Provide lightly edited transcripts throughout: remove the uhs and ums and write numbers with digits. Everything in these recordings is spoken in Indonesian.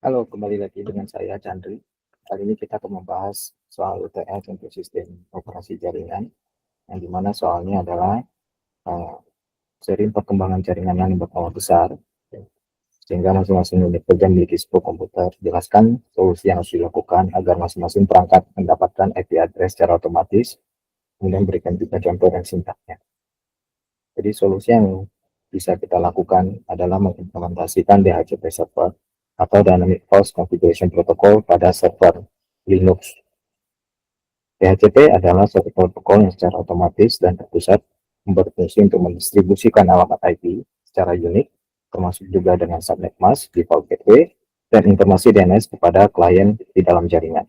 Halo, kembali lagi dengan saya Chandri. Kali ini kita akan membahas soal UTS untuk sistem operasi jaringan, yang dimana soalnya adalah uh, sering perkembangan jaringan yang berskala besar, sehingga masing-masing unit kerja memiliki sebuah komputer. Jelaskan solusi yang harus dilakukan agar masing-masing perangkat mendapatkan IP address secara otomatis, kemudian berikan juga contoh dan sintaknya. Jadi solusi yang bisa kita lakukan adalah mengimplementasikan DHCP server atau Dynamic Host Configuration Protocol pada server Linux. DHCP adalah suatu protokol yang secara otomatis dan terpusat berfungsi untuk mendistribusikan alamat IP secara unik, termasuk juga dengan subnet mask, default gateway, dan informasi DNS kepada klien di dalam jaringan.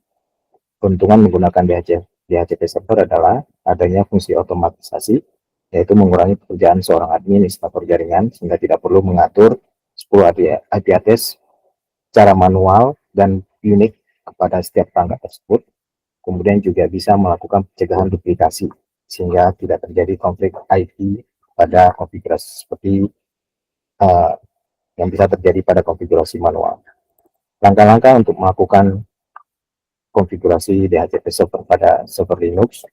Keuntungan menggunakan DHCP server adalah adanya fungsi otomatisasi, yaitu mengurangi pekerjaan seorang administrator jaringan sehingga tidak perlu mengatur 10 IP address secara manual dan unik kepada setiap perangkat tersebut. Kemudian juga bisa melakukan pencegahan duplikasi sehingga tidak terjadi konflik IP pada konfigurasi seperti yang bisa terjadi pada konfigurasi manual. Langkah-langkah untuk melakukan konfigurasi DHCP server pada server Linux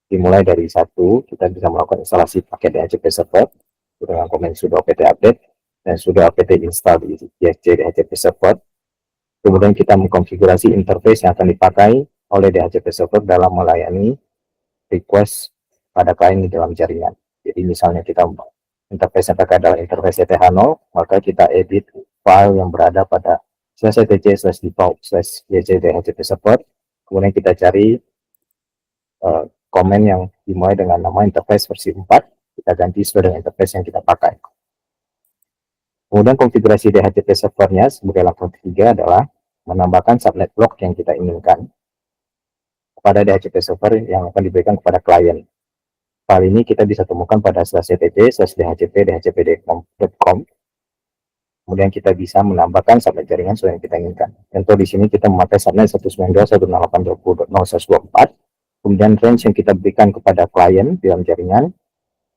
dimulai dari satu, kita bisa melakukan instalasi paket DHCP server dengan komen sudo apt update dan sudo apt install di DHCP server. Kemudian kita mengkonfigurasi interface yang akan dipakai oleh DHCP server dalam melayani request pada klien di dalam jaringan. Jadi misalnya kita interface yang pakai adalah interface ETH0, maka kita edit file yang berada pada /etc/default/DHCP server. Kemudian kita cari komen yang dimulai dengan nama interface versi 4, kita ganti sesuai dengan interface yang kita pakai. Kemudian konfigurasi DHCP servernya sebagai langkah ketiga adalah menambahkan subnet block yang kita inginkan kepada DHCP server yang akan diberikan kepada klien. File ini kita bisa temukan pada /ctp/dhcp.com. Kemudian kita bisa menambahkan subnet jaringan sesuai yang kita inginkan. Contoh di sini kita memakai subnet 192.168.20.0/124. Kemudian range yang kita berikan kepada klien dalam jaringan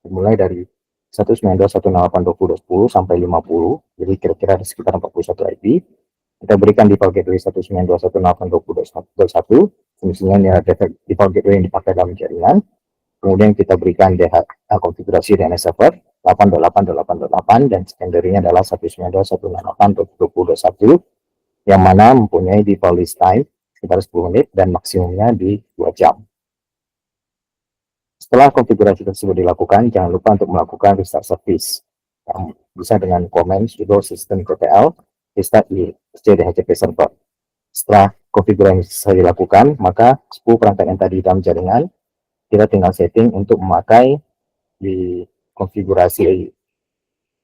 dimulai dari 192.168.20.10 sampai 50, jadi kira-kira ada sekitar 41 IP. Kita berikan default gateway 192.168.20.21, fungsinya default gateway yang dipakai dalam jaringan. Kemudian kita berikan konfigurasi DNS server 8.8.8.8 dan secondary-nya adalah 192.168.20.21 yang mana mempunyai default list time sekitar 10 menit dan maksimumnya di 2 jam. Setelah konfigurasi tersebut dilakukan, jangan lupa untuk melakukan restart service. Bisa dengan komen sudo systemctl restart di DHCP server. Setelah konfigurasi selesai dilakukan, maka 10 perangkat yang tadi dalam jaringan, kita tinggal setting untuk memakai di konfigurasi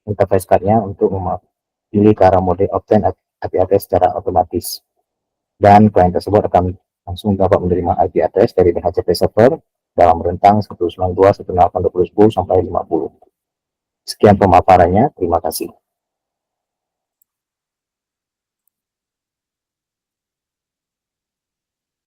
interface card-nya untuk memilih ke arah mode obtain IP address secara otomatis. Dan klien tersebut akan langsung dapat menerima IP address dari DHCP server dalam rentang 192.168.20.10 sampai 50. Sekian pemaparannya, terima kasih.